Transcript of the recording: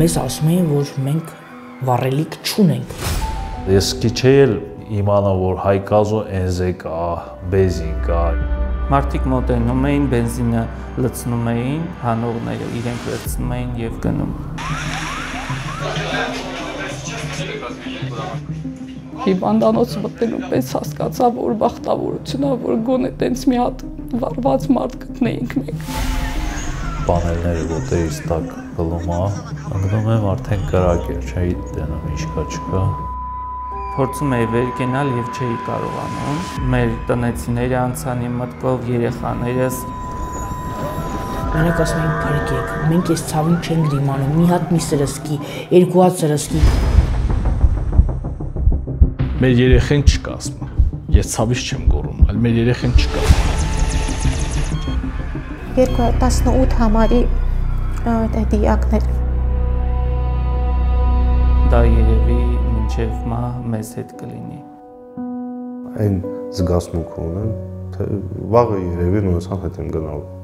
մեզ ասում էին, որ մենք վառելիք չունենք։ Ես քիչ էլ իմանա, որ Հայկազո էնզե կա, բենզին կա։ Մարդիկ մոտենում էին, բենզինը լցնում էին, հանողները իրենք վերցնում էին եւ գնում։ Հիվանդանոց մտնելու պես հասկացա, որ բախտավորություն է, որ գոնե տենց մի հատ վարված մարդ գտնեինք մենք։ Պանելները ոտերից տակ գլում է, ընկնում եմ արդեն կրակ էր, չէի տենում ինչ կա չկա։ Փորձում էի վեր կենալ եւ չէի կարողանում։ Մեր տնեցիները անցանի մտքով, երեխաներս Նրանք ասում էին փրկեք, մենք այս ցավին չենք դիմանում, մի հատ մի սրսկի, երկու հատ սրսկի։ Մեր երեխեն չկա, ասում եմ, ես ցավից չեմ գոռում, այլ մեր երեխեն չկա։ 2018 համարի դիակներ։ Դա երևի մինչև մահ մեզ հետ կլինի։ Այն զգացմունքը ունեմ, թե վաղը երևի նույնիսկ հետ եմ գնալու։